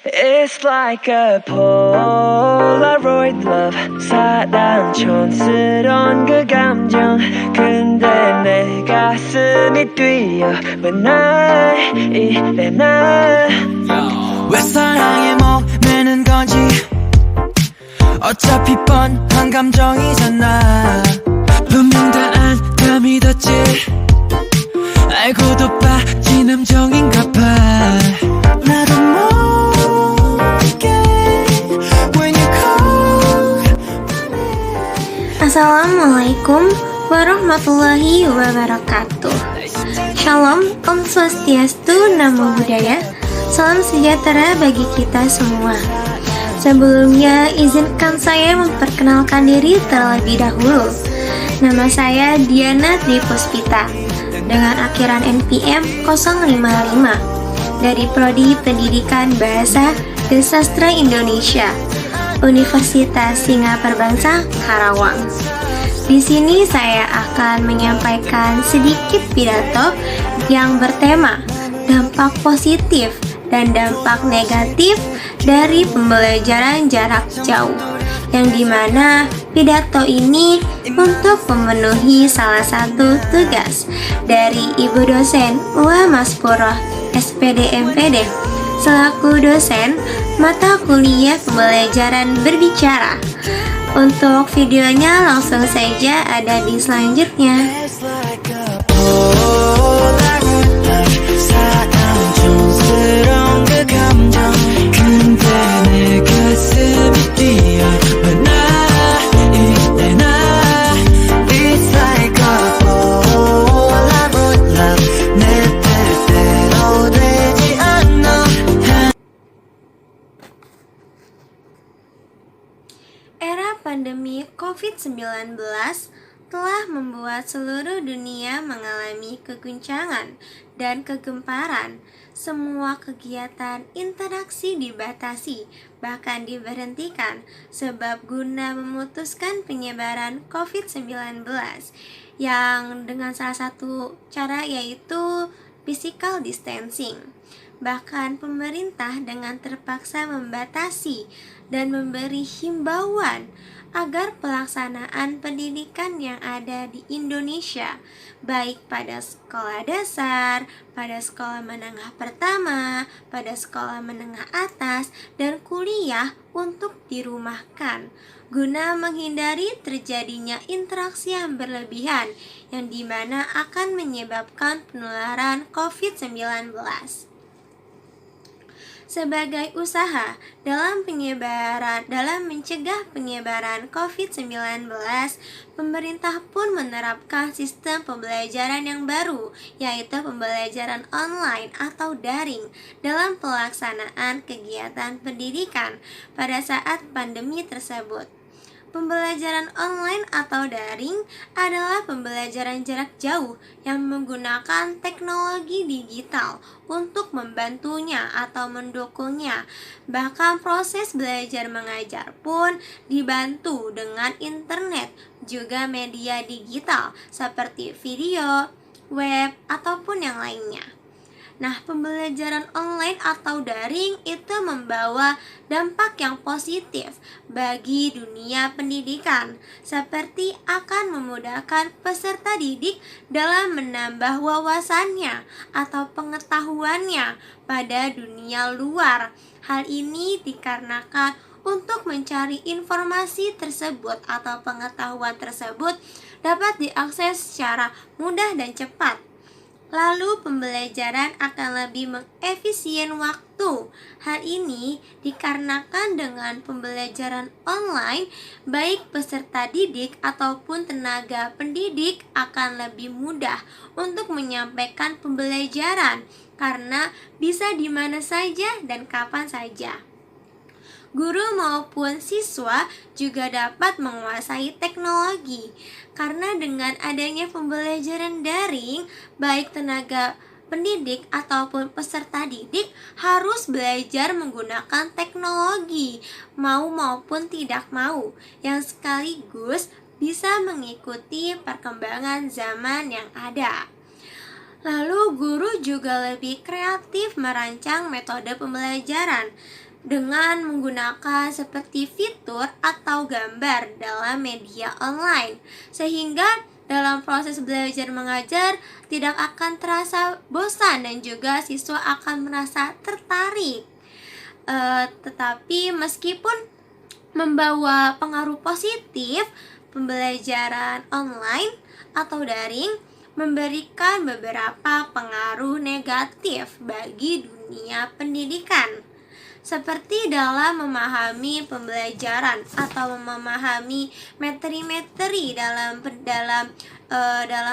It's like a Polaroid love 사랑 촌스러운 그 감정 근데 내 가슴이 뛰어 왜 날 이래 난 왜 사랑에 목매는 건지 어차피 뻔한 감정이잖아 분명 다 안 믿었지 알고도 빠진 함정인가 봐 나도 모르게 when you call Assalamualaikum warahmatullahi wabarakatuh. Shalom, Om Swastiastu, Namo Buddhaya. Salam sejahtera bagi kita semua. Sebelumnya, izinkan saya memperkenalkan diri terlebih dahulu. Nama saya Diana Dwi Puspita dengan akhiran NPM 055 dari Prodi Pendidikan Bahasa dan Sastra Indonesia, Universitas Singapura Bangsa, Karawang. Di sini saya akan menyampaikan sedikit pidato yang bertema dampak positif dan dampak negatif dari pembelajaran jarak jauh, yang dimana pidato ini untuk memenuhi salah satu tugas dari Ibu dosen UA Maspuro SPD MPD selaku dosen mata kuliah pembelajaran berbicara. Untuk videonya langsung saja ada di selanjutnya. Era pandemi COVID-19 telah membuat seluruh dunia mengalami keguncangan dan kegemparan. Semua kegiatan interaksi dibatasi, bahkan diberhentikan, sebab guna memutuskan penyebaran COVID-19 yang dengan salah satu cara yaitu physical distancing. Bahkan pemerintah dengan terpaksa membatasi dan memberi himbauan agar pelaksanaan pendidikan yang ada di Indonesia, baik pada sekolah dasar, pada sekolah menengah pertama, pada sekolah menengah atas, dan kuliah untuk dirumahkan, guna menghindari terjadinya interaksi yang berlebihan yang dimana akan menyebabkan penularan COVID-19. Sebagai usaha dalam mencegah penyebaran COVID-19, pemerintah pun menerapkan sistem pembelajaran yang baru, yaitu pembelajaran online atau daring dalam pelaksanaan kegiatan pendidikan pada saat pandemi tersebut. Pembelajaran online atau daring adalah pembelajaran jarak jauh yang menggunakan teknologi digital untuk membantunya atau mendukungnya. Bahkan proses belajar mengajar pun dibantu dengan internet, juga media digital seperti video, web, ataupun yang lainnya. Nah, pembelajaran online atau daring itu membawa dampak yang positif bagi dunia pendidikan, seperti akan memudahkan peserta didik dalam menambah wawasannya atau pengetahuannya pada dunia luar. Hal ini dikarenakan untuk mencari informasi tersebut atau pengetahuan tersebut dapat diakses secara mudah dan cepat. Lalu pembelajaran akan lebih mengefisien waktu. Hal ini dikarenakan dengan pembelajaran online, baik peserta didik ataupun tenaga pendidik akan lebih mudah untuk menyampaikan pembelajaran karena bisa di mana saja dan kapan saja. Guru maupun siswa juga dapat menguasai teknologi, karena dengan adanya pembelajaran daring, baik tenaga pendidik ataupun peserta didik harus belajar menggunakan teknologi, mau maupun tidak mau, yang sekaligus bisa mengikuti perkembangan zaman yang ada. Lalu guru juga lebih kreatif merancang metode pembelajaran. dengan menggunakan seperti fitur atau gambar dalam media online, sehingga dalam proses belajar mengajar tidak akan terasa bosan dan juga siswa akan merasa tertarik. Tetapi meskipun membawa pengaruh positif, pembelajaran online atau daring memberikan beberapa pengaruh negatif bagi dunia pendidikan, seperti dalam memahami pembelajaran atau memahami materi-materi dalam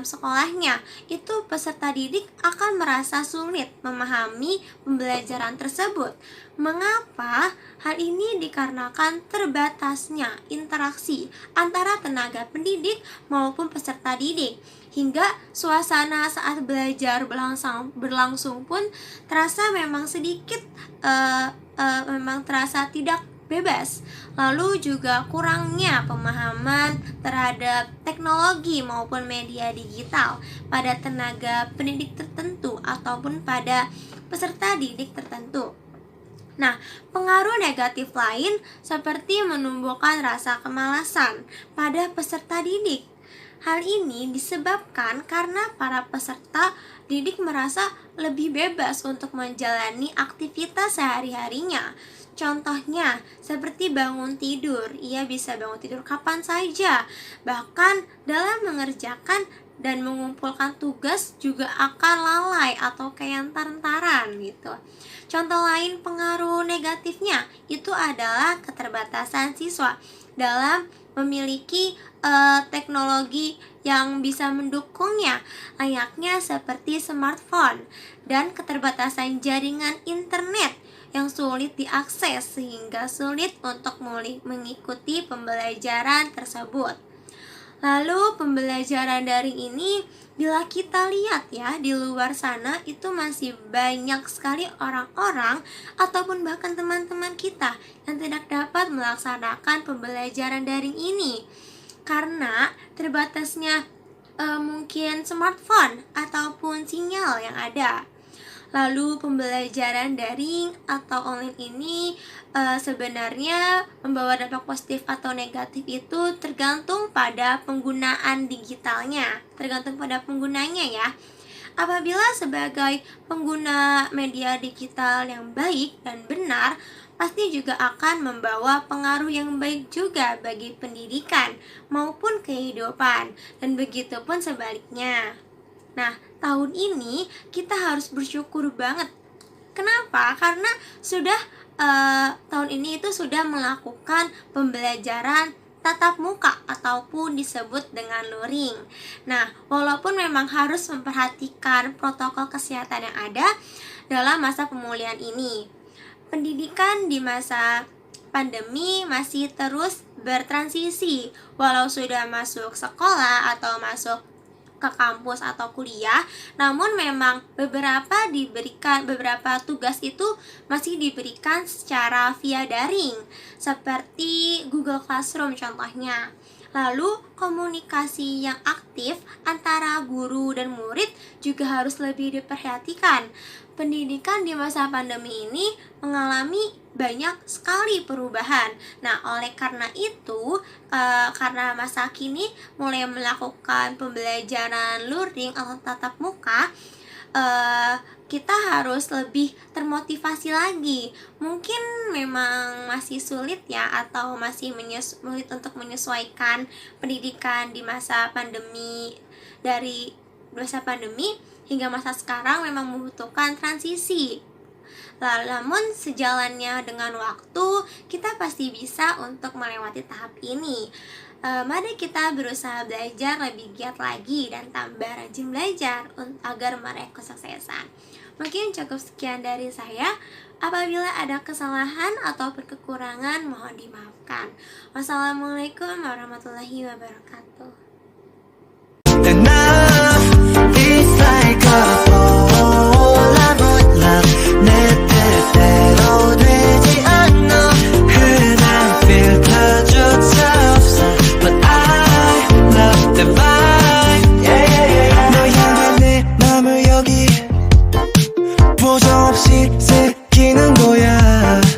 sekolahnya. Itu peserta didik akan merasa sulit memahami pembelajaran tersebut. Mengapa? Hal ini dikarenakan terbatasnya interaksi antara tenaga pendidik maupun peserta didik, hingga suasana saat belajar berlangsung pun terasa memang sedikit memang terasa tidak bebas. Lalu juga kurangnya pemahaman terhadap teknologi maupun media digital pada tenaga pendidik tertentu ataupun pada peserta didik tertentu. Nah, pengaruh negatif lain seperti menumbuhkan rasa kemalasan pada peserta didik. Hal ini disebabkan karena para peserta didik merasa lebih bebas untuk menjalani aktivitas sehari-harinya. Contohnya, seperti bangun tidur, ia bisa bangun tidur kapan saja. Bahkan dalam mengerjakan dan mengumpulkan tugas juga akan lalai atau kayak entar-entaran gitu. Contoh lain pengaruh negatifnya itu adalah keterbatasan siswa dalam memiliki teknologi yang bisa mendukungnya, layaknya seperti smartphone, dan keterbatasan jaringan internet yang sulit diakses sehingga sulit untuk mengikuti pembelajaran tersebut. Lalu pembelajaran daring ini, bila kita lihat ya, di luar sana itu masih banyak sekali orang-orang ataupun bahkan teman-teman kita yang tidak dapat melaksanakan pembelajaran daring ini karena terbatasnya mungkin smartphone ataupun sinyal yang ada. Lalu pembelajaran daring atau online ini sebenarnya membawa dampak positif atau negatif itu tergantung pada penggunaan digitalnya, tergantung pada penggunanya ya. Apabila sebagai pengguna media digital yang baik dan benar, pasti juga akan membawa pengaruh yang baik juga bagi pendidikan maupun kehidupan, dan begitu pun sebaliknya. Nah, tahun ini kita harus bersyukur banget. Kenapa? Karena sudah tahun ini itu sudah melakukan pembelajaran tatap muka ataupun disebut dengan luring. Nah, walaupun memang harus memperhatikan protokol kesehatan yang ada dalam masa pemulihan ini, pendidikan di masa pandemi masih terus bertransisi. Walau sudah masuk sekolah atau masuk ke kampus atau kuliah, namun memang beberapa tugas itu masih diberikan secara via daring, seperti Google Classroom contohnya. Lalu komunikasi yang aktif antara guru dan murid juga harus lebih diperhatikan. Pendidikan di masa pandemi ini mengalami banyak sekali perubahan. Nah, oleh karena itu, karena masa kini mulai melakukan pembelajaran luring atau tatap muka, kita harus lebih termotivasi lagi. Mungkin memang masih sulit ya, atau masih sulit untuk menyesuaikan pendidikan di masa pandemi, dari masa pandemi hingga masa sekarang memang membutuhkan transisi. Namun sejalannya dengan waktu, kita pasti bisa untuk melewati tahap ini. Mari kita berusaha belajar lebih giat lagi dan tambah rajin belajar agar meraih kesuksesan. Mungkin cukup sekian dari saya. Apabila ada kesalahan atau kekurangan, mohon dimaafkan. Wassalamualaikum warahmatullahi wabarakatuh.